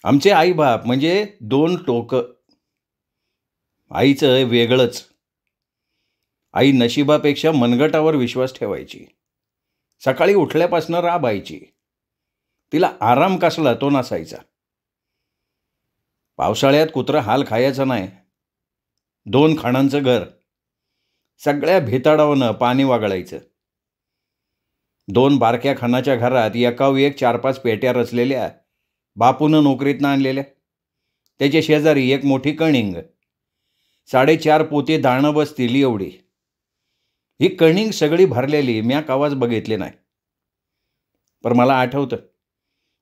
आमचे आई-बाप म्हणजे दोन टोकं. आईचं वेगळंच. आई नशिबापेक्षा मनगटावर विश्वास ठेवायची. सकाळी उठल्यापासून राबायची. तिला आराम कसला तो नसायचा. पावसाळ्यात कुत्रं हाल खायचं नाही. 2 खाणांचं घर. सगळ्या भिताडावनं पाणी वागळायचं. 2 बारक्या खानाच्या घरात एकाव एक 4-5 पेट्या रचलेल्या, बापूनं नोकरीतनं आणलेल्या. त्याच्या शेजारी एक मोठी कणिंग. 4.5 पोते दाणं बसतील एवढी. ही कणिंग सगळी भरलेली म्या कवाच बघितली नाही. पण मला आठवतं,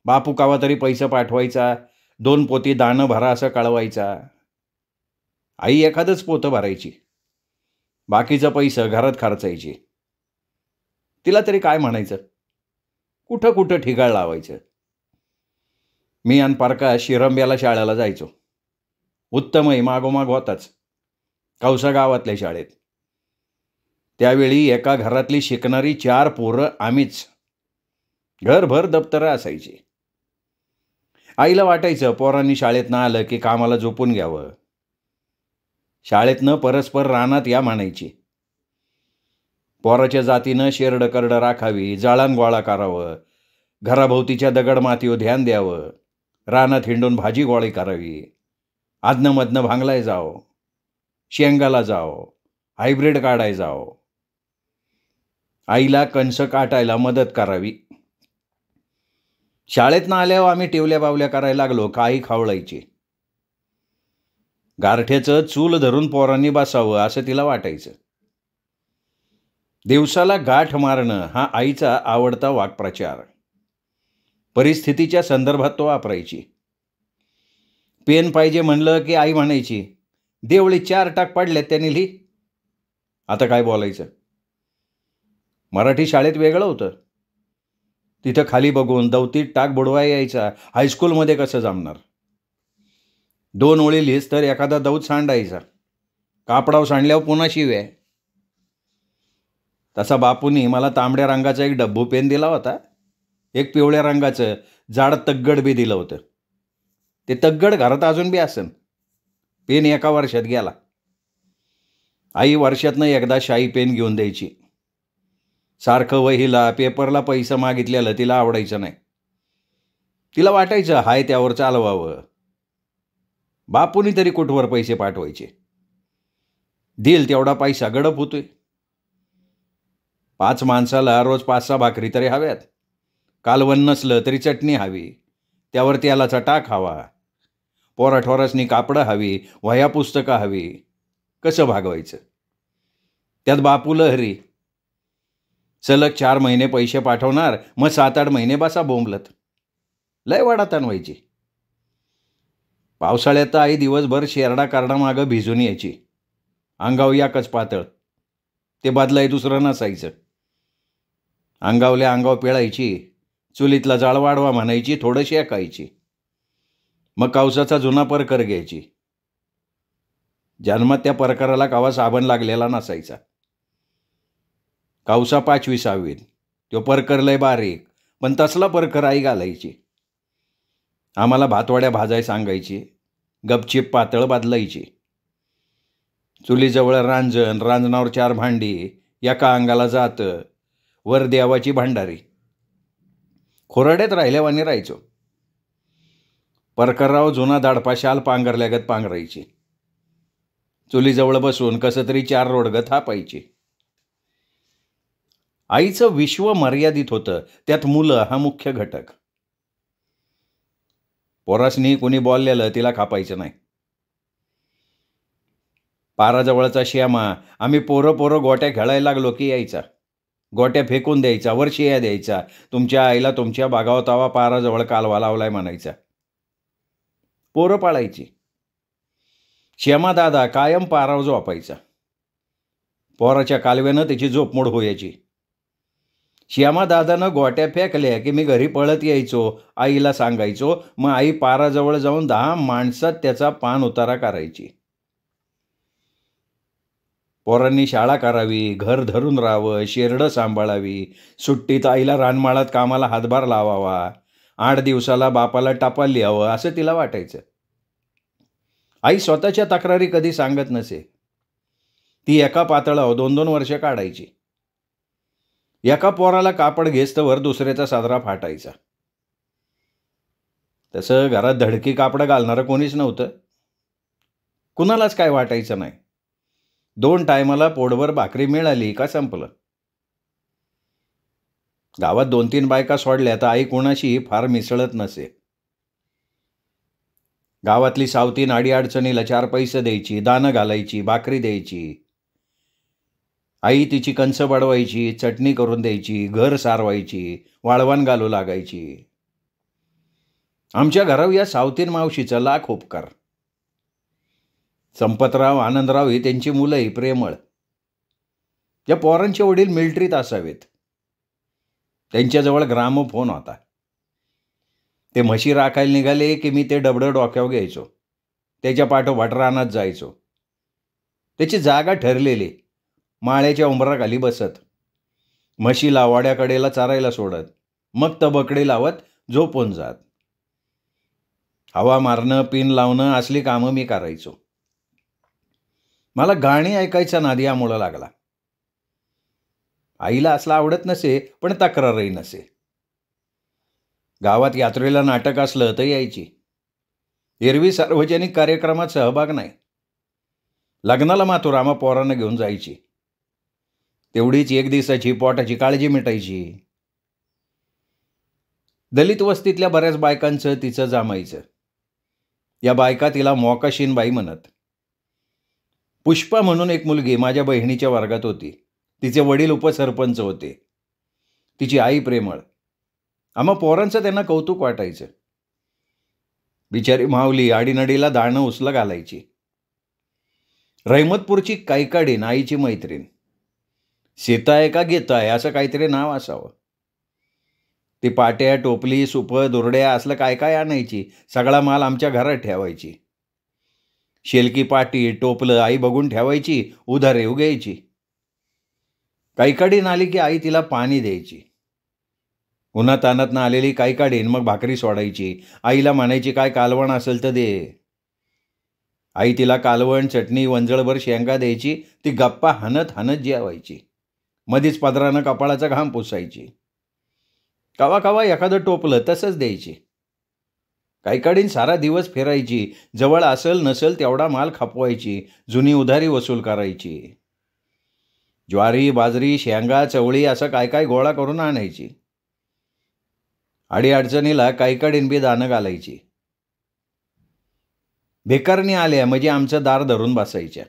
बापू कवा तरी पैसे पाठवायचा, 2 पोती दाणं भरा असं कळवायचा. आई एखादंच पोतं भरायची. बाकीचं पैसं घरात खर्चायची. तिला तरी काय म्हणायचं? कुठं कुठं ठिकाळ लावायचं. मी आणि परका शिरंब्याला शाळेला जायचो. उत्तमही मागोमाग होताच. कौसा गावातल्या शाळेत. त्यावेळी एका घरातली शिकणारी 4 पोरं आम्हीच. घरभर दप्तरं असायची. आईला वाटायचं पोरांनी शाळेतनं आलं की कामाला झोपून घ्यावं. शाळेतनं परस्पर रानात या म्हणायची. पोराच्या जातीनं शेरडं-करडं राखावी, जाळण गोळा करावं, घराभोवतीच्या दगड मातीवर ध्यान द्यावं, रानात हिंडून भाजी गोळी करावी, आदनं-मधनं भांगलाय जावं, शेंगाला जावं, हायब्रीड काढाय जावं. आईला कणसं काटायला मदत करावी. शाळेतनं आल्यावर आम्ही टिवल्या बावल्या करायला लागलो का आई खावळायची. गारठ्याचं चूल धरून पोरांनी बसावं असं तिला वाटायचं. दिवसाला गाठ मारणं हा आईचा आवडता वाक्प्रचार. परिस्थितीच्या संदर्भात तो वापरायची. पेन पाहिजे म्हणलं की आई म्हणायची, देवळी 4 टाक पडल्यात त्याने लिही. आता काय बोलायचं? मराठी शाळेत वेगळं होतं. तिथं खाली बघून दवतीत टाक बुडवाय यायचा. हायस्कूलमध्ये कसं जमणार? 2 ओळी लिहिस तर एखादा दौत सांडायचा. कापडाव सांडल्यावर पुन्हा शिव्या. तसा बापूंनी मला तांबड्या रंगाचा एक डब्बू पेन दिला होता. एक पिवळ्या रंगाचं जाड तग्गड बी दिलं होतं. ते तग्गड घरात अजून बी असन. पेन एका वर्षात गेला. आई वर्षातनं एकदा शाई पेन घेऊन द्यायची. सारखं वहीला पेपरला पैसा मागितलेलं तिला आवडायचं नाही. तिला वाटायचं हाय त्यावर चालवावं. बापूनी तरी कुठवर पैसे पाठवायचे. दिल तेवढा पैसा गडप होतोय. 5 माणसाला रोज 5-6 भाकरी तरी हव्यात. कालवण नसलं तरी चटणी हवी. त्यावर तेलाचा टाक हवा. पोराठोरासनी कापडं हवी, वह्या पुस्तकं हवी. कसं भागवायचं? त्यात बापू लहरी. सलग 4 महिने पैसे पाठवणार, मग 7-8 महिने बसा बोंबलत. लय वाडाताण व्हायची. पावसाळ्यात आई दिवसभर शेरडा कारणामागं भिजून यायची. अंगाव याकच पातळ. ते बदलाय दुसरं नसायचं. अंगावल्या अंगाव पिळायची. चुलीतला जाळ वाढवा म्हणायची, थोडं शेकायची. मग कवसाचा जुना परकर घ्यायची. जन्मात त्या परकराला कवा साबण लागलेला नसायचा. कवसा 5वी-6वीत. तो परकर लय बारीक, पण तसला परकर आई घालायची. आम्हाला भातवड्या भाजाय सांगायची. गपचीप पातळ बदलायची. चुलीजवळ रांजण, रांजणावर 4 भांडी, एका अंगाला जातं, वर देवाची भांडारी. खोराड्यात राहिल्यावानी राहायचो. परकरराव जुना दाडपा शाल पांघरल्यागत पांघरायची. चुलीजवळ बसून कसं तरी 4 रोडगं थापायची. आईचं विश्व मर्यादित होतं. त्यात मुलं हा मुख्य घटक. पोरासनी कोणी बोललेलं तिला खापायचं नाही. पाराजवळचा श्यामा आम्ही पोरं गोट्या खेळायला लागलो की यायचा. गोट्या फेकून द्यायचा, वर शिया द्यायचा. तुमच्या आईला तुमच्या बागावतावा पाराजवळ कालवा लावलाय म्हणायचा. पोरं पाळायची. श्यामा दादा कायम पारावर झोपायचा. पोराच्या कालव्यानं त्याची झोपमोड व्हायची. श्यामा दादानं गोट्या फेकल्या की मी घरी पळत यायचो, आईला सांगायचो. मग आई पाराजवळ जाऊन 10 माणसात त्याचा पान उतारा करायची. पोरांनी शाळा करावी, घर धरून राहावं, शेरडं सांभाळावी, सुट्टीत आईला रानमाळात कामाला हातभार लावावा, 8 दिवसाला बापाला टपाल लिहावं असं तिला वाटायचं. आई स्वतःच्या तक्रारी कधी सांगत नसे. ती एका पातळावर 2-2 वर्ष काढायची. एका पोराला कापड घेस्तवर दुसऱ्याचा साजरा फाटायचा. तसं घरात धडकी कापडं घालणारं कोणीच नव्हतं. कुणालाच काय वाटायचं नाही. 2 टायमाला पोटभर भाकरी मिळाली का संपलं. गावात 2-3 बायका सोडल्या तर आई कोणाशी फार मिसळत नसे. गावातली सावतीन अडीअडचणीला 4 पैसे द्यायची, दानं घालायची, भाकरी द्यायची. आई तिची कणसं बडवायची, चटणी करून द्यायची, घर सारवायची, वाळवण घालू लागायची. आमच्या घरावर या सावतीन मावशीचा लाख उपकार. संपतराव, आनंदराव ही त्यांची मुलंही प्रेमळ. या पोरांचे वडील मिलिटरीत असावेत. त्यांच्याजवळ ग्रामोफोन होता. ते म्हशी राखायला निघाले की मी ते डबडं डोक्यावर घ्यायचो. त्याच्या पाठोपाठ रानात जायचो. त्याची जागा ठरलेली. माळ्याच्या उंबराखाली बसत, म्हशीला वाड्याकडेला चारायला सोडत, मग तबकडे लावत झोपून जात. हवा मारणं, पिन लावणं असली कामं मी करायचो. मला गाणी ऐकायचा नाद यामुळं लागला. आईला असलं आवडत नसे, पण तक्रारही नसे. गावात यात्रेला नाटक असलं तर यायची. एरवी सार्वजनिक कार्यक्रमात सहभाग नाही. लग्नाला मात्र आम्हा पोरांना घेऊन जायची. तेवढीच 1 दिवसाची पोटाची काळजी मिटायची. दलित वस्तीतल्या बऱ्याच बायकांचं तिचं जमायचं. या बायका तिला मोकाशीनबाई म्हणत. पुष्पा म्हणून एक मुलगी माझ्या बहिणीच्या वर्गात होती. तिचे वडील उपसरपंच होते. तिची आई प्रेमळ. आम्हा पोरांचं त्यांना कौतुक वाटायचं. बिचारी माऊली आडीनडीला दाणं उचलं घालायची. रहमतपूरची कायकाडीन आईची मैत्रीण. सीताय का गीताय असं काहीतरी नाव असावं. ती पाट्या, टोपली, सुपं, दुरड्या असलं काय काय आणायची. सगळा माल आमच्या घरात ठेवायची. शेलकी, पाटी, टोपलं आई बघून ठेवायची, उधारेव घ्यायची. कायकाडीन आली की आई तिला पाणी द्यायची. उन्हातानातनं आलेली कायकाडीन मग भाकरी सोडायची. आईला म्हणायची काय कालवण असेल तर दे. आई तिला कालवण, चटणी, वंजळभर शेंगा द्यायची. ती गप्पा हाणत हाणत जेवायची. मधीच पदरानं कपाळाचा घाम पुसायची. कवा कवा एखादं टोपलं तसंच द्यायची. कायकाडीन सारा दिवस फिरायची. जवळ असेल नसेल तेवढा माल खपवायची. जुनी उधारी वसूल करायची. ज्वारी, बाजरी, शेंगा, चवळी असं काय काय गोळा करून आणायची. अडीअडचणीला कायकाडीन बी दाणं घालायची. भिकारणी आल्या म्हणजे आमचं दार धरून बसायच्या.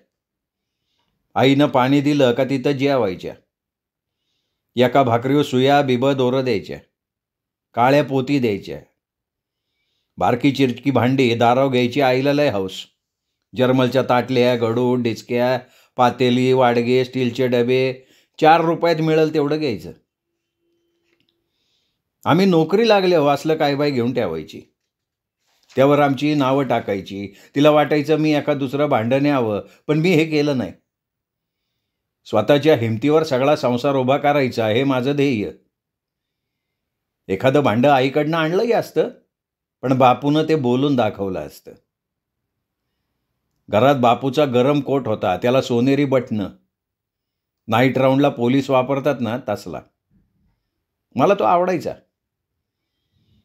आईनं पाणी दिलं का तिथं जेवायच्या. एका भाकरीवर सुया, बिबं, दोरं द्यायच्या. काळ्या पोती द्यायच्या. बारकी चिरकी भांडी दाराव घ्यायची. आईला लय हौस. जर्मलच्या ताटल्या, गडू, डिचक्या, पातेली, वाडगे, स्टीलचे डबे 4 रुपयात मिळेल तेवढं घ्यायचं. आम्ही नोकरी लागल्यावर असलं काय बाई घेऊन ठेवायची. त्यावर आमची नावं टाकायची. तिला वाटायचं मी एका दुसरं भांडं न्यावं, पण मी हे केलं नाही. स्वतःच्या हिमतीवर सगळा संसार उभा करायचा हे माझं ध्येय. एखादं भांडं आईकडनं आणलंही असतं, पण बापूनं ते बोलून दाखवलं असतं. घरात बापूचा गरम कोट होता. त्याला सोनेरी बटणं. नाईट राऊंडला पोलीस वापरतात ना तसला. मला तो आवडायचा.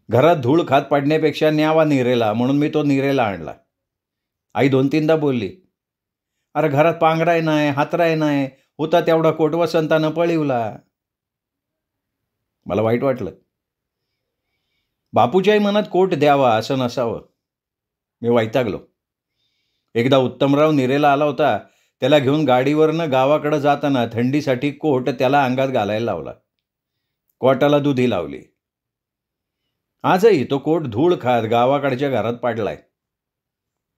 घरात धूळ खात पडण्यापेक्षा न्यावा निरेला म्हणून मी तो निरेला आणला. आई 2-3दा बोलली, अरे घरात पांघराय नाही, हातराय नाही, होता तेवढा कोट वसंतानं पळिवला. मला वाईट वाटलं. बापूच्याही मनात कोट द्यावा असं नसावं. मी वैतागलो. एकदा उत्तमराव निरेला आला होता. त्याला घेऊन गाडीवरनं गावाकडं जाताना थंडीसाठी कोट त्याला अंगात घालायला लावला. कोटाला दुधी लावली. आजही तो कोट धूळ खात गावाकडच्या घरात पाडलाय.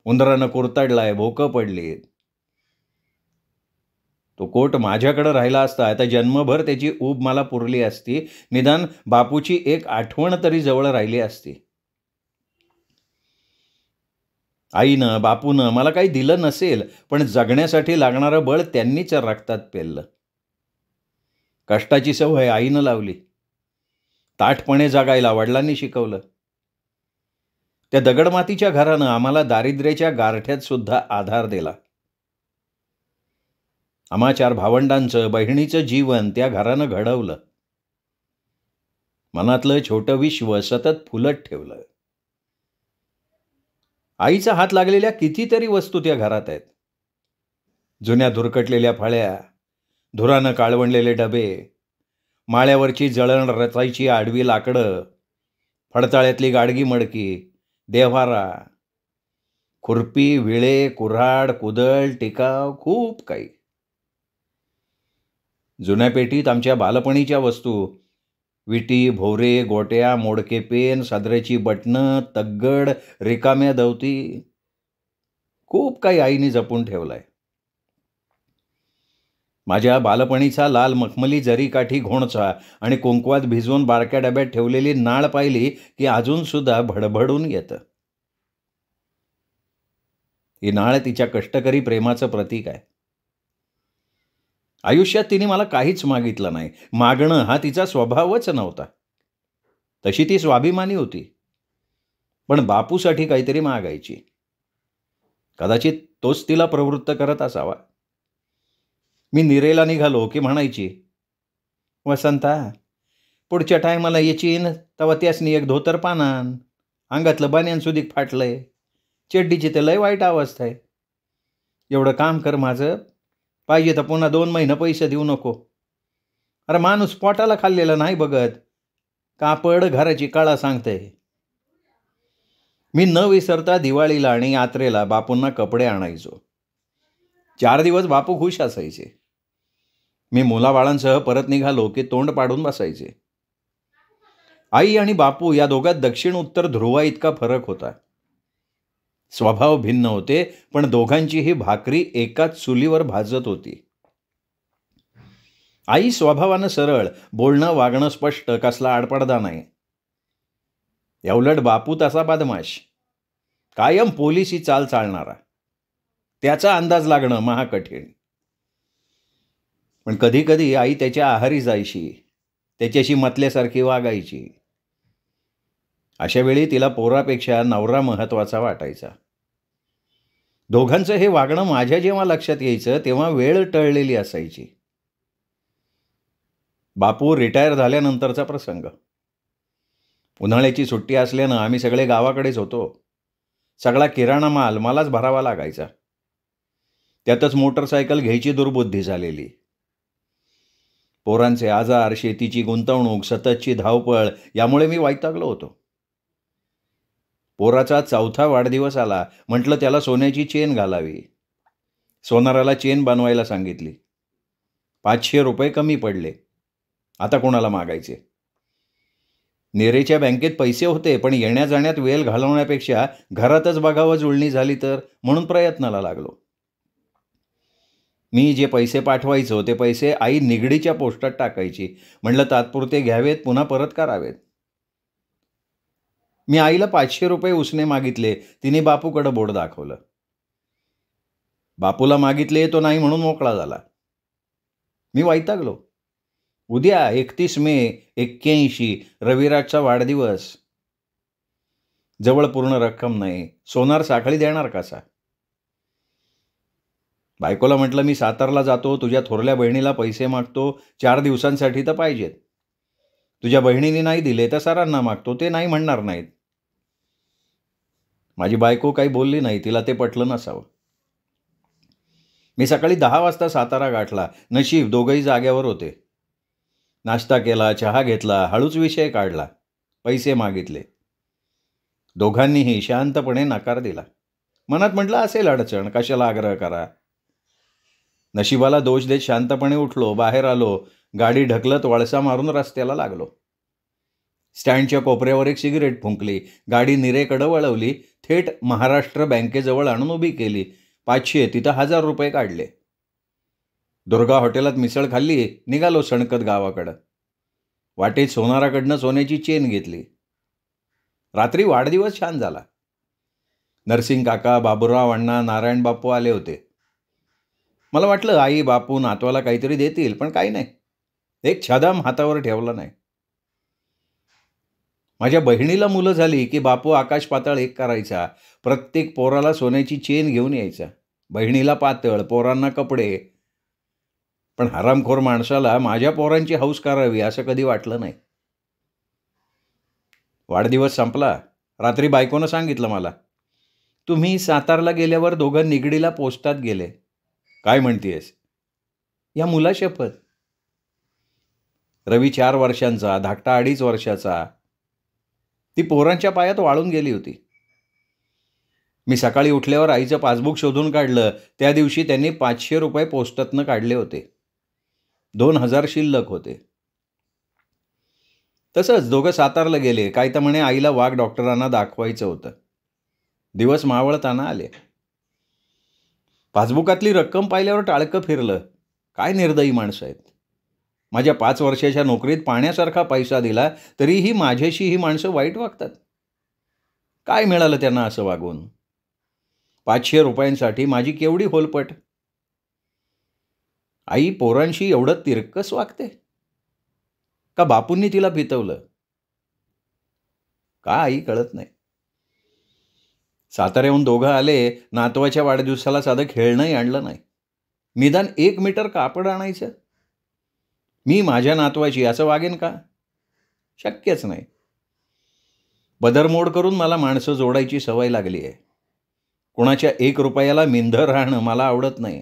उंदरानं कुरतडलाय, भोकं पडली. तो कोट माझ्याकडे राहिला असता आता जन्मभर त्याची ऊब मला पुरली असती. निदान बापूची एक आठवण तरी जवळ राहिली असती. आईनं, बापूनं मला काही दिलं नसेल, पण जगण्यासाठी लागणारं बळ त्यांनीच रक्तात पेललं. कष्टाची सवय आईनं लावली. ताठपणे जगायला वडिलांनी शिकवलं. त्या दगडमातीच्या घरानं आम्हाला दारिद्र्याच्या गारठ्यात सुद्धा आधार दिला. आम्हा 4 भावंडांचं, बहिणीचं जीवन त्या घरानं घडवलं. मनातलं छोटं विश्व सतत फुलत ठेवलं. आईचा हात लागलेल्या कितीतरी वस्तू त्या घरात आहेत. जुन्या धुरकटलेल्या फळ्या, धुरानं काळवंडलेले डबे, माळ्यावरची जळण रचायची आडवी लाकडं, फडताळ्यातली गाडगी मडकी, देव्हारा, खुरपी, विळे, कुऱ्हाड, कुदळ, टिकाव, खूप काही. जुन्या पेटीत आमच्या बालपणीच्या वस्तू, विटी, भोवरे, गोट्या, मोडके पेन, सदऱ्याची बटणं, तग्गड, रिकाम्या दवती, खूप काही आईने जपून ठेवलाय. माझ्या बालपणीचा लाल मखमली जरीकाठी घोणचा आणि कुंकवात भिजवून बारक्या डब्यात ठेवलेली नाळ पाहिली की अजून सुद्धा भडभडून येतं. ही नाळ तिच्या कष्टकरी प्रेमाचं प्रतीक आहे. आयुष्यात तिने मला काहीच मागितलं नाही. मागणं हा तिचा स्वभावच नव्हता. तशी ती स्वाभिमानी होती, पण बापूसाठी काहीतरी मागायची. कदाचित तोच तिला प्रवृत्त करत असावा. मी निरेला निघालो की म्हणायची, वसंता, पुढच्या टायमाला येचीन तेव्हा त्यासनी एक धोतर पानान, अंगातलं बन्यान सुधीक फाटलंय, चड्डीची तर लय वाईट अवस्था आहे. एवढं काम कर माझं, पाहिजे तर पुन्हा 2 महिने पैसे देऊ नको. अरे माणूस पोटाला खाल्लेलं नाही बघत, कापड घराची कळा सांगते. मी न विसरता दिवाळीला आणि यात्रेला बापूंना कपडे आणायचो. 4 दिवस बापू खुश असायचे. मी मुलाबाळांसह परत निघालो की तोंड पाडून बसायचे. आई आणि बापू या दोघात दक्षिण उत्तर ध्रुवा इतका फरक होता. स्वभाव भिन्न होते, पण दोघांचीही भाकरी एकाच चुलीवर भाजत होती. आई स्वभावानं सरळ, बोलणं वागणं स्पष्ट, कसला आडपडदा नाही. याउलट बापू तसा बदमाश, कायम पोलिसी चाल चालणारा. त्याचा अंदाज लागणं महाकठीण. पण कधी कधी आई त्याच्या आहारी जायची, त्याच्याशी मतल्यासारखी वागायची. अशा वेळी तिला पोरापेक्षा नवरा महत्वाचा वाटायचा. दोघांचं हे वागणं माझ्या जेव्हा लक्षात यायचं तेव्हा वेळ टळलेली असायची. बापू रिटायर झाल्यानंतरचा प्रसंग. उन्हाळ्याची सुट्टी असल्यानं आम्ही सगळे गावाकडेच होतो. सगळा किराणा माल मलाच भरावा लागायचा. त्यातच मोटरसायकल घ्यायची दुर्बुद्धी झालेली. पोरांचे आजार, शेतीची गुंतवणूक, सततची धावपळ यामुळे मी वैतागलो होतो. पोराचा 4था वाढदिवस आला. म्हटलं त्याला सोन्याची चेन घालावी. सोनाराला चेन बनवायला सांगितली. 500 रुपये कमी पडले. आता कोणाला मागायचे? नेरेच्या बँकेत पैसे होते, पण येण्या जाण्यात वेळ घालवण्यापेक्षा घरातच बघावं जुळणी झाली तर, म्हणून प्रयत्नाला लागलो. मी जे पैसे पाठवायचो ते पैसे आई निगडीच्या पोस्टात टाकायची. म्हणलं तात्पुरते घ्यावेत, पुन्हा परत करावेत. मी आईला 500 रुपये उसने मागितले. तिने बापूकडं बोट दाखवलं. बापूला मागितले तो नाही म्हणून मोकळा झाला. मी वैतागलो. उद्या 31 मे 81, रविराजचा वाढदिवस. जवळ पूर्ण रक्कम नाही. सोनार साखळी देणार कसा? बायकोला म्हटलं, मी सातारला जातो, तुझ्या थोरल्या बहिणीला पैसे मागतो, 4 दिवसांसाठी तर पाहिजेत. तुझ्या बहिणीने नाही दिले तर सरांना मागतो, ते नाही म्हणणार नाहीत. माझी बायको काही बोलली नाही. तिला ते पटलं नसावं. मी सकाळी 10 वाजता सातारा गाठला. नशीब दोघंही जाग्यावर होते. नाश्ता केला, चहा घेतला, हळूच विषय काढला. पैसे मागितले. दोघांनीही शांतपणे नकार दिला. मनात म्हटलं असेल अडचण, कशाला आग्रह करा. नशिबाला दोष देत शांतपणे उठलो, बाहेर आलो. गाडी ढकलत वळसा मारून रस्त्याला लागलो. स्टँडच्या कोपऱ्यावर एक सिगरेट फुंकली. गाडी निरेकडं वळवली. थेट महाराष्ट्र बँकेजवळ आणून उभी केली. 500, तिथं 1000 रुपये काढले. दुर्गा हॉटेलात मिसळ खाल्ली. निघालो सणकत गावाकडं. वाटेत सोनाराकडनं सोन्याची चेन घेतली. रात्री वाढदिवस छान झाला. नरसिंग काका, बाबूराव अण्णा, नारायण बापू आले होते. मला वाटलं आई बापू नातवाला काहीतरी देतील, पण काही नाही. एक छदाम हातावर ठेवला नाही. माझ्या बहिणीला मुलं झाली की बापू आकाश पाताळ एक करायचा. प्रत्येक पोराला सोन्याची चेन घेऊन यायचा. बहिणीला पातळ, पोरांना कपडे. पण हरामखोर माणसाला माझ्या पोरांची हौस करावी असं कधी वाटलं नाही. वाढदिवस संपला. रात्री बायकोनं सांगितलं मला, तुम्ही सातारला गेल्यावर दोघं निगडीला पोस्टात गेले. काय म्हणतेस? या मुलाशपथ. रवी 4 वर्षांचा, धाकटा 2.5 वर्षाचा. ती पोरांच्या पायात वाळून गेली होती. मी सकाळी उठल्यावर आईचं पासबुक शोधून काढलं. त्या दिवशी त्यांनी 500 रुपये पोस्टातनं काढले होते. 2,000 शिल्लक होते. तसंच दोघं सातारला गेले. काय तर म्हणे आईला वाघ डॉक्टरांना दाखवायचं होतं. दिवस मावळताना आले. पासबुकातली रक्कम पाहिल्यावर टाळकं फिरलं. काय निर्दयी माणसं आहेत. माझ्या 5 वर्षाच्या नोकरीत पाण्यासारखा पैसा दिला तरीही माझ्याशी ही माणसं वाईट वागतात. काय मिळालं त्यांना असं वागून? 500 रुपयांसाठी माझी केवढी होलपट. आई पोरांशी एवढं तिरकस वागते का बापूंनी तिला पितवलं? का आई कळत नाही. साताऱ्याहून दोघं आले. नातवाच्या वाढदिवसाला साधं खेळणंही आणलं नाही. निदान 1 मीटर कापड आणायचं. मी माझ्या नातवाची असं वागेन का? शक्यच नाही. बदरमोड करून मला माणसं जोडायची सवय लागली आहे. कुणाच्या 1 रुपयाला मिंधर राहणं मला आवडत नाही.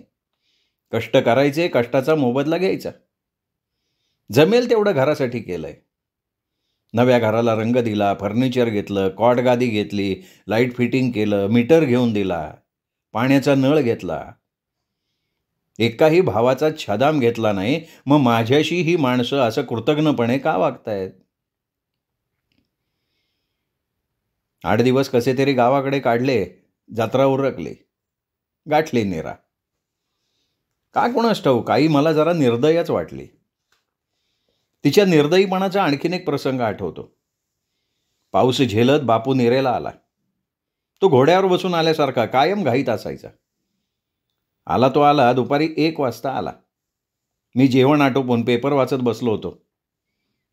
कष्ट करायचे, कष्टाचा मोबदला घ्यायचा. जमेल तेवढं घरासाठी केलंय. नव्या घराला रंग दिला, फर्निचर घेतलं, कॉट गादी घेतली, लाईट फिटिंग केलं, मीटर घेऊन दिला, पाण्याचा नळ घेतला. एकाही भावाचा छदाम घेतला नाही. मग माझ्याशी ही माणसं असं कृतज्ञपणे का वागतायत? 8 दिवस कसे तरी गावाकडे काढले. जत्रा उरकली, गाठली निरा. का कोणास ठाऊक आई मला जरा निर्दयच वाटली. तिच्या निर्दयीपणाचा आणखीन एक प्रसंग आठवतो. पाऊस झेलत बापू निरेला आला. तो घोड्यावर बसून आल्यासारखा कायम घाईत असायचा. आला तो आला. दुपारी 1 वाजता आला. मी जेवण आटोपून पेपर वाचत बसलो होतो.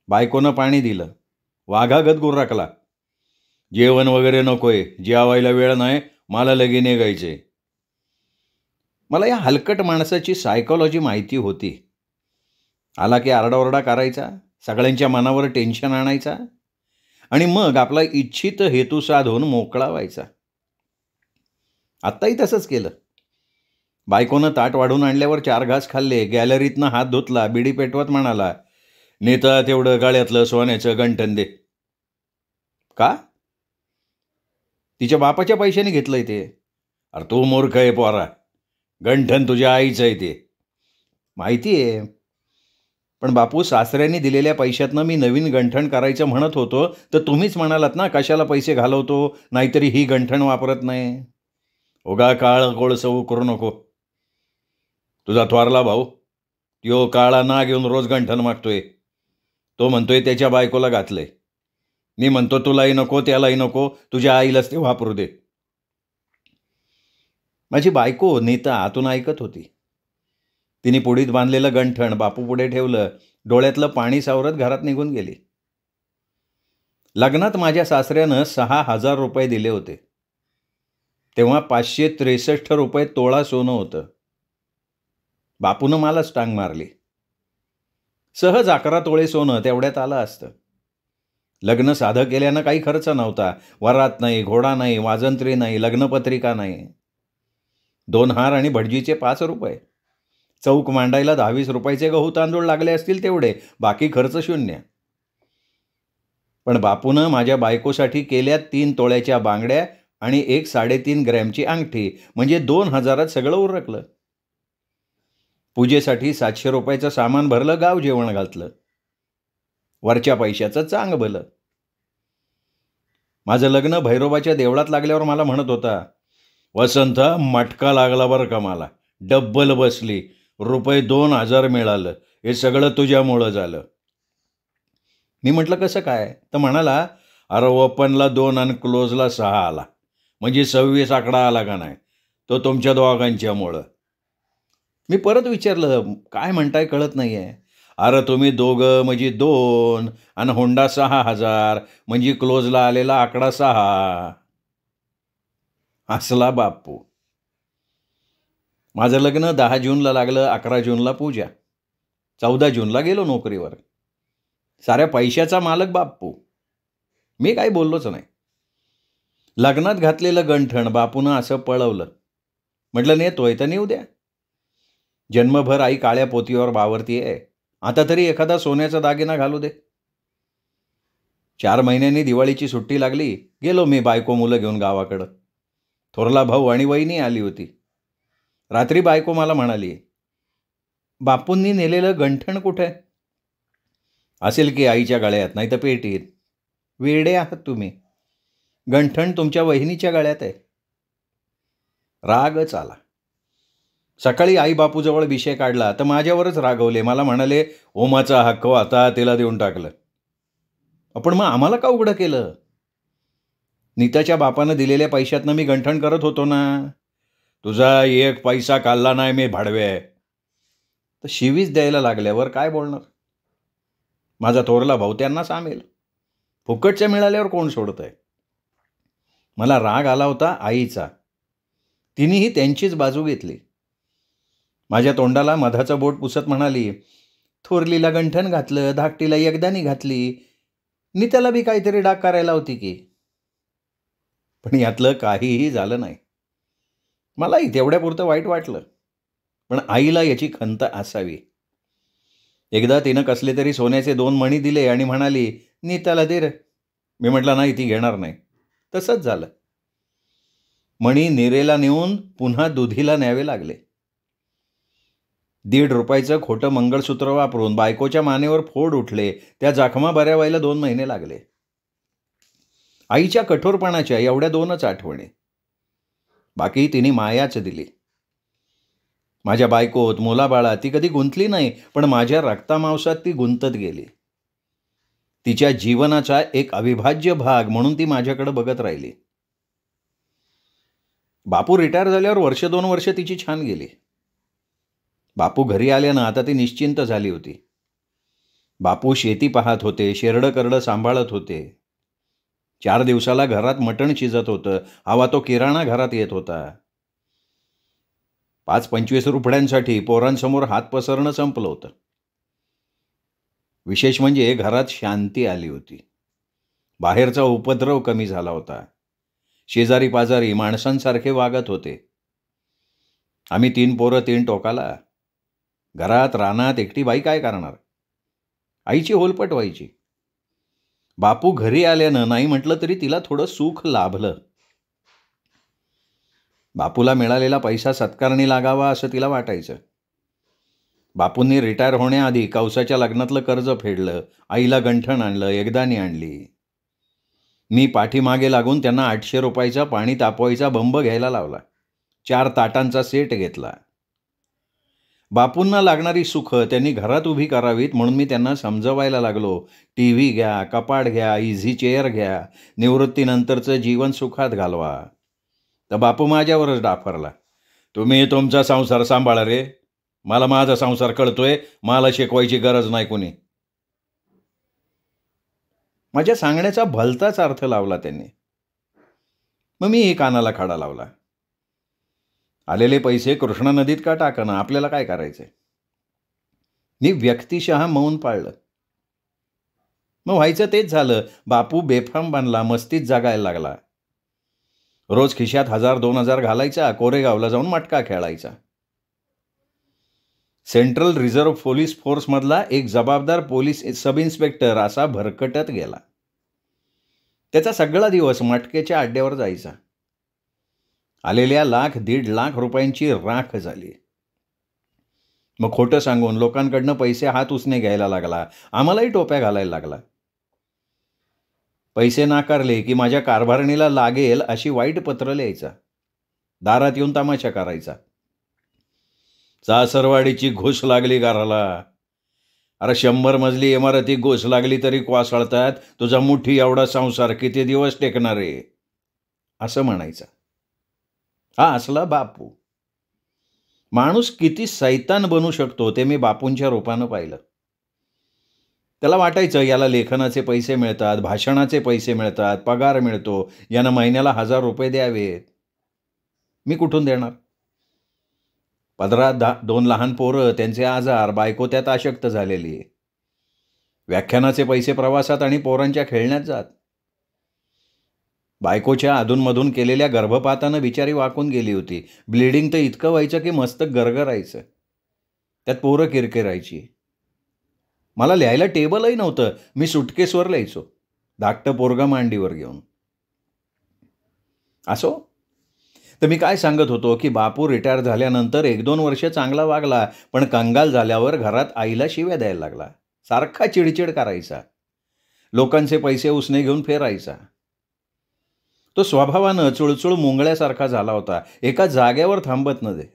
बायकोनं पाणी दिलं. वाघागत गुर्राकला, जेवण वगैरे नकोय, जेवायला वेळ नाही, मला लगे निघायचे. मला या हलकट माणसाची सायकॉलॉजी माहिती होती. आला की आरडाओरडा करायचा, सगळ्यांच्या मनावर टेन्शन आणायचा आणि मग आपला इच्छित हेतू साधून मोकळा व्हायचा. आत्ताही तसंच केलं. बायकोनं ताट वाढून आणल्यावर 4 घास खाल्ले. गॅलरीतनं हात धुतला. बिडी पेटवत म्हणाला, नेता तेवढं गाळ्यातलं सोन्याचं गंठण दे. का? तिच्या बापाच्या पैशाने घेतलंय ते. अरे तू मूर्ख आहे पोरा. गंठण तुझ्या आईचं आहे ते. माहिती आहे. पण बापू, सासऱ्यांनी दिलेल्या पैशातनं मी नवीन गंठण करायचं म्हणत होतो तर तुम्हीच म्हणालात ना कशाला पैसे घालवतो, नाहीतरी ही गंठण वापरत नाही. उगा काळ कोळसवू करू नको. तुझा थोरला भाऊ त्यो काळा ना घेऊन रोज गंठण मागतोय. तो म्हणतोय त्याच्या बायकोला घातलंय. मी म्हणतो तुलाही नको, त्यालाही नको, तुझ्या आईलाच ते वापरू दे. माझी बायको नीता आतून ऐकत होती. तिने पुडीत बांधलेलं गंठण बापू पुढे ठेवलं. डोळ्यातलं पाणी सावरत घरात निघून गेली. लग्नात माझ्या सासऱ्यानं 6,000 रुपये दिले होते. तेव्हा 563 रुपये तोळा सोनं होतं. बापूनं मलाच टांग मारली. सहज 11 तोळे सोनं तेवढ्यात आलं असतं. लग्न साधं केल्यानं काही खर्च नव्हता. वरात नाही, घोडा नाही, वाजंत्री नाही, लग्नपत्रिका नाही. 2 हार आणि भटजीचे 5 रुपये. चौक मांडायला 10-20 रुपयाचे गहू तांदूळ लागले असतील तेवढे. बाकी खर्च शून्य. पण बापूनं माझ्या बायकोसाठी केल्या 3 तोळ्याच्या बांगड्या आणि 1 3.5 ग्रॅमची अंगठी. म्हणजे 2,000त सगळं उरकलं. पूजेसाठी 700 रुपयाचं सामान भरलं. गाव जेवण घातलं. वरच्या पैशाचं चांग भलं. माझं लग्न भैरोबाच्या देवळात लागल्यावर मला म्हणत होता, वसंत मटका लागला बरं का मला. डब्बल बसली. रुपये 2,000 मिळालं. हे सगळं तुझ्यामुळं झालं. मी म्हटलं कसं काय? तर म्हणाला, अरे ओपनला 2 आणि क्लोजला 6 आला. म्हणजे 26 आकडा आला का नाही? तो तुमच्या दोघांच्यामुळं. मी परत विचारलं, काय म्हणताय कळत नाही आहे. अरे तुम्ही दोघं म्हणजे 2 आणि होंडा 6,000 म्हणजे क्लोजला आलेला आकडा 6. हसला बापू. माझं लग्न 10 जूनला लागलं, 11 जूनला पूजा. 14 जूनला गेलो नोकरीवर. साऱ्या पैशाचा मालक बापू. मी काही बोललोच नाही. लग्नात घातलेलं गंठण बापूनं असं पळवलं. म्हटलं नेतोय तर नेऊ द्या. जन्मभर आई काळ्या पोतीवर वावरतीये. आता तरी एखादा सोन्याचा दागिना घालू दे. 4 महिन्यांनी दिवाळीची सुट्टी लागली. गेलो मी बायको मुलं घेऊन गावाकडं. थोरला भाऊ आणि वहिनी आली होती. रात्री बायको मला म्हणाली, बापूंनी नेलेलं गंठण कुठे? असेल की आईच्या गळ्यात, नाही तर पेटीत. वेडे आहात तुम्ही. गंठण तुमच्या वहिनीच्या गळ्यात आहे. रागच आला. सकाळी आई बापूजवळ विषय काढला तर माझ्यावरच रागवले. मला म्हणाले, ओमाचा हक्क आता तिला देऊन टाकलं. आपण मग आम्हाला का उघडं केलं? नीताच्या बापानं दिलेल्या पैशातनं मी गंठण करत होतो ना. तुझा एक पैसा काढला नाही मी भाडवे. तर शिवीच द्यायला लागल्यावर काय बोलणार? माझा थोरला भाऊ त्यांना सामेल. फुकटच्या मिळाल्यावर कोण सोडतंय? मला राग आला होता आईचा. तिनेही त्यांचीच बाजू घेतली. माझ्या तोंडाला मधाचं बोट पुसत म्हणाली, थोरलीला गंठण घातलं, धाकटीला एकदानी घातली, नीताला बी काहीतरी डाग करायला होती की. पण यातलं काहीही झालं नाही. मलाही तेवढ्यापुरतं वाईट वाटलं. पण आईला याची खंत असावी. एकदा तिनं कसले तरी सोन्याचे 2 मणी दिले आणि म्हणाली, नीताला दे रे. मी म्हटलं नाही, ती घेणार नाही. तसंच झालं. मणी निरेला नेऊन पुन्हा दुधीला न्यावे लागले. 1.5 रुपयाचं खोटं मंगळसूत्र वापरून बायकोच्या मानेवर फोड उठले. त्या जखमा बऱ्या व्हायला 2 महिने लागले. आईच्या कठोरपणाच्या एवढ्या 2च आठवणी. बाकी तिने मायाच दिली. माझ्या बायकोत, मुलाबाळात ती कधी गुंतली नाही, पण माझ्या रक्तामांसात ती गुंतत गेली. तिच्या जीवनाचा एक अविभाज्य भाग म्हणून ती माझ्याकडे बघत राहिली. बापू रिटायर झाल्यावर 1-2 वर्ष तिची छान गेली. बापू घरी आल्यानं आता ती निश्चिंत झाली होती. बापू शेती पाहत होते, शेरडं करडं सांभाळत होते. 4 दिवसाला घरात मटण शिजत होतं. हवा तो किराणा घरात येत होता. 5-25 रुपयांसाठी पोरांसमोर हात पसरणं संपलं होतं. विशेष म्हणजे घरात शांती आली होती. बाहेरचा उपद्रव कमी झाला होता. शेजारी पाजारी माणसांसारखे वागत होते. आम्ही 3 पोरं 3 टोकाला. घरात रानात एकटी बाई काय करणार? आईची होलपट व्हायची. बापू घरी आल्यानं नाही म्हटलं तरी तिला थोडं सुख लाभलं. बापूला मिळालेला पैसा सत्कारणी लागावा असं तिला वाटायचं. बापूंनी रिटायर होण्याआधी कौसाच्या लग्नातलं कर्ज फेडलं. आईला गंठण आणलं, एकदानी आणली. मी पाठीमागे लागून त्यांना 800 रुपयाचा पाणी तापवायचा बंब घ्यायला लावला. 4 ताटांचा सेट घेतला. बापूंना लागणारी सुख त्यांनी घरात उभी करावीत म्हणून मी त्यांना समजवायला लागलो. TV घ्या, कपाट घ्या, इझी चेअर घ्या, निवृत्तीनंतरचं जीवन सुखात घालवा. तर बापू माझ्यावरच डाफरला. तुम्ही तुमचा संसार सांभाळा रे. मला माझा संसार कळतोय. मला शिकवायची गरज नाही कोणी. माझ्या सांगण्याचा भलताच अर्थ लावला त्यांनी. मग मी कानाला खडा लावला. आलेले पैसे कृष्णा नदीत का टाकणं? आपल्याला काय करायचंय? मी व्यक्तिशः मौन पाळलं. मग व्हायचं तेच झालं. बापू बेफाम बनला, मस्तीत जगायला लागला. रोज खिशात 1000-2000 घालायचा, कोरेगावला जाऊन मटका खेळायचा. सेंट्रल रिझर्व्ह पोलीस फोर्समधला एक जबाबदार पोलीस सब इन्स्पेक्टर असा भरकटत गेला. त्याचा सगळा दिवस मटक्याच्या अड्ड्यावर जायचा. आलेल्या 1,00,000-1.5 लाख रुपयांची राख झाली. मग खोटं सांगून लोकांकडनं पैसे हात उसने घ्यायला लागला. आम्हालाही टोप्या घालायला लागला. पैसे नाकारले की माझ्या कारभारणीला लागेल अशी वाईट पत्र लिहायचा. दारात येऊन तमाशा करायचा. सासरवाडीची घुस लागली घराला. अरे 100 मजली इमारती घुस लागली तरी कोसळतात. तुझा मुठी एवढा संसार किती दिवस टेकणार आहे? असं म्हणायचा. हा असला बापू. माणूस किती सैतान बनू शकतो ते मी बापूंच्या रूपानं पाहिलं. त्याला वाटायचं याला लेखनाचे पैसे मिळतात, भाषणाचे पैसे मिळतात, पगार मिळतो, यानं महिन्याला 1000 रुपये द्यावेत. मी कुठून देणार? पदरात 2 लहान पोरं, त्यांचे आजार, बायको त्यात अशक्त झालेली. व्याख्यानाचे पैसे प्रवासात आणि पोरांच्या खेळण्यात जात. बायकोच्या अधूनमधून केलेल्या गर्भपातानं बिचारी वाकून गेली होती. ब्लिडिंग तर इतकं व्हायचं की मस्तक गरगरायचं. त्यात पोरं किरकिरायची. मला लिहायला टेबलही नव्हतं. मी सुटकेसवर लिहायचो, धाकटं पोरगं मांडीवर घेऊन. असो, तर मी काय सांगत होतो की बापू रिटायर झाल्यानंतर 1-2 वर्ष चांगला वागला, पण कंगाल झाल्यावर घरात आईला शिव्या द्यायला लागला. सारखा चिडचिड करायचा. लोकांचे पैसे उसने घेऊन फिरायचा. तो स्वभावानं चुळचुळ मुंगळ्यासारखा झाला होता. एका जाग्यावर थांबत नव्हे.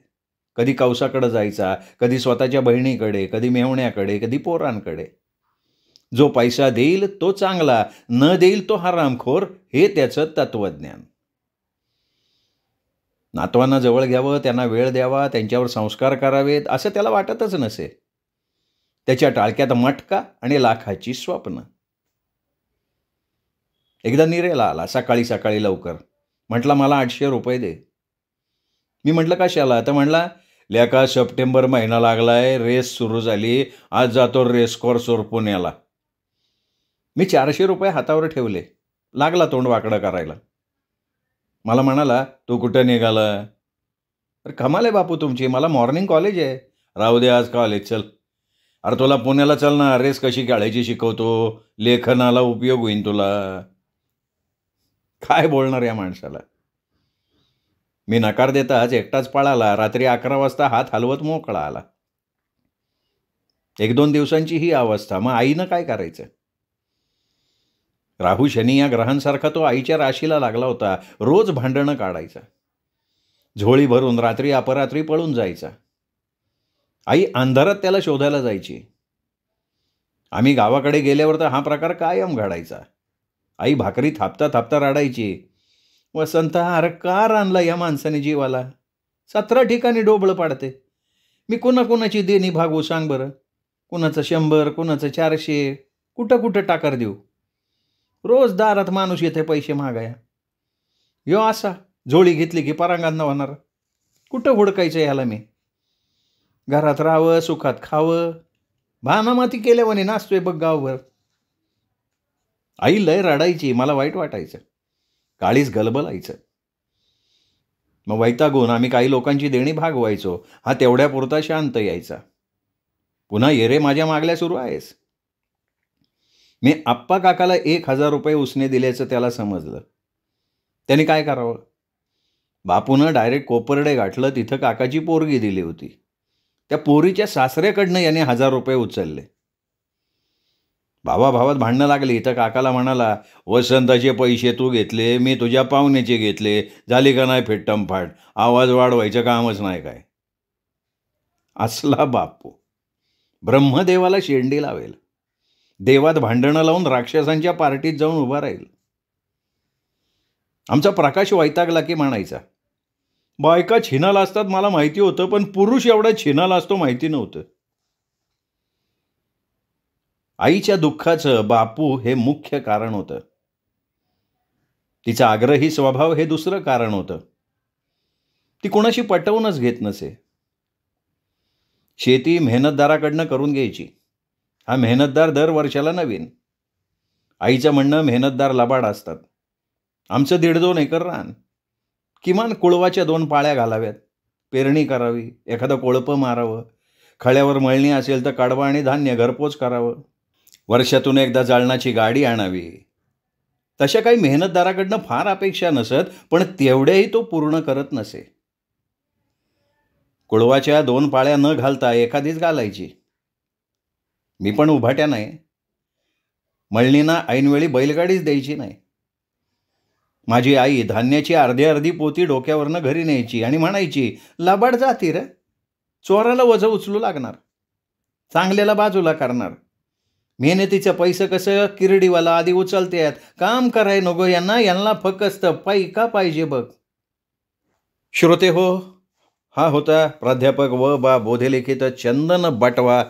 कधी कौसाकडे जायचा, कधी स्वतःच्या बहिणीकडे, कधी मेहुण्याकडे, कधी पोरांकडे. जो पैसा देईल तो चांगला, न देईल तो हरामखोर, हे त्याचं तत्वज्ञान. नातवांना जवळ घ्यावं, त्यांना वेळ द्यावा, त्यांच्यावर संस्कार करावेत असं त्याला वाटतच नसे. त्याच्या टाळक्यात मटका आणि लाखाची स्वप्न. एकदा निरेला आला सकाळी सकाळी लवकर. म्हटला मला 800 रुपये दे. मी म्हटलं कशाला? तर म्हणला लेका सप्टेंबर महिना लागलाय, रेस सुरू झाली, आज जातो रेस कोर्सवर पुण्याला. मी 400 रुपये हातावर ठेवले. लागला तोंड वाकडं करायला. मला म्हणाला तू कुठं निघाला? अरे कमाल आहे बापू तुमची, मला मॉर्निंग कॉलेज आहे. राहू दे आज कॉलेज, चल. अरे तुला पुण्याला चल ना, रेस कशी काढायची शिकवतो, लेखनाला उपयोग होईन तुला. काय बोलणार या माणसाला? मी नकार देताच एकटाच पळाला. रात्री 11 वाजता हात हलवत मोकळा आला. 1-2 दिवसांची ही अवस्था. मग आईनं काय करायचं? राहू शनी या ग्रहांसारखा तो आईच्या राशीला लागला होता. रोज भांडणं काढायचा. झोळी भरून रात्री अपरात्री पळून जायचा. आई अंधारात त्याला शोधायला जायची. आम्ही गावाकडे गेल्यावर तर हा प्रकार कायम घडायचा. आई भाकरी थापता थापता रडायची. वसंत, अरे का आणला या माणसाने जीवाला? 17 ठिकाणी डोबळं पाडते. मी कुणाकुणाची देणी भागवू सांग बरं? कुणाचं 100, कुणाचं 400, कुठं कुठं टाकर देऊ? रोज दारात माणूस येते पैसे मागाया. यो असा झोळी घेतली की परांगांना होणार. कुठं हुडकायचं ह्याला मी? घरात राहावं, सुखात खावं, भानामाती केल्यावानी नाचतोय बघ गावभर. आई लय रडायची. मला वाईट वाटायचं. काळीच गलबलायचं. मग वैतागून आम्ही काही लोकांची देणी भागवायचो. हा तेवढ्यापुरता शांत यायचा. पुन्हा ये रे माझ्या मागल्या सुरू आहेस. मी आप्पा काकाला 1000 रुपये उसने दिल्याचं त्याला समजलं. त्याने काय करावं? बापूनं डायरेक्ट कोपर्डे गाठलं. तिथं काकाची पोरगी दिली होती. त्या पोरीच्या सासऱ्याकडनं याने 1000 रुपये उचलले. भावाभावात भांडणं लागली. इथं काकाला म्हणाला वसंताचे पैसे तू घेतले, मी तुझ्या पाहुण्याचे घेतले, झाली का नाही फेट्टमफाट? आवाज वाढवायचं कामच नाही काय? असला बापू ब्रह्मदेवाला शेंडी लावेल. देवात भांडणं लावून राक्षसांच्या पार्टीत जाऊन उभा राहील. आमचा प्रकाश वैतागला की म्हणायचा बायका छिनाला असतात मला माहिती होतं, पण पुरुष एवढा छिनाला असतो माहिती नव्हतं. आईच्या दुःखाचं बापू हे मुख्य कारण होतं. तिचा आग्रही स्वभाव हे दुसरं कारण होतं. ती कोणाशी पटवूनच घेत नसे. शेती मेहनतदाराकडनं करून घ्यायची. हा मेहनतदार दर वर्षाला नवीन. आईचं म्हणणं मेहनतदार लबाड असतात. आमचं 1.5-2 एकर रान. किमान कुळवाच्या 2 पाळ्या घालाव्यात. पेरणी करावी, एखादं कोळपं मारावं, खळ्यावर मळणी असेल तर कडवा आणि धान्य घरपोच करावं, वर्षातून एकदा जाळणाची गाडी आणावी. तशा काही मेहनतदाराकडनं फार अपेक्षा नसत, पण तेवढ्याही तो पूर्ण करत नसे. कुळवाच्या 2 पाळ्या न घालता एखादीच घालायची. मी पण उभाट्या नाही. मळणीना ऐनवेळी बैलगाडीच द्यायची नाही. माझी आई धान्याची अर्धी पोती डोक्यावरनं घरी न्यायची आणि म्हणायची लबाड जाती रे, चोराला वजं उचलू लागणार, चांगल्याला बाजूला करणार. मेहनतीचं पैसे कसं किरडीवाला आधी उचलतात, काम कराय नको यांना फक्त पैका पाहिजे बघ. श्रोते हो, हा होता प्राध्यापक व बा बोधेलिखित चंदन बाटवा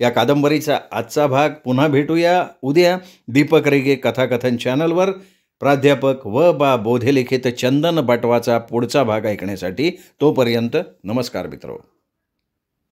या कादंबरीचा आजचा भाग पुन्हा भेटूया उद्या दीपक रेगे कथाकथन चॅनलवर. प्राध्यापक बा बोधे लिखित चंदन बटवाचा पुढचा भाग ऐकण्यासाठी. तोपर्यंत नमस्कार मित्रो.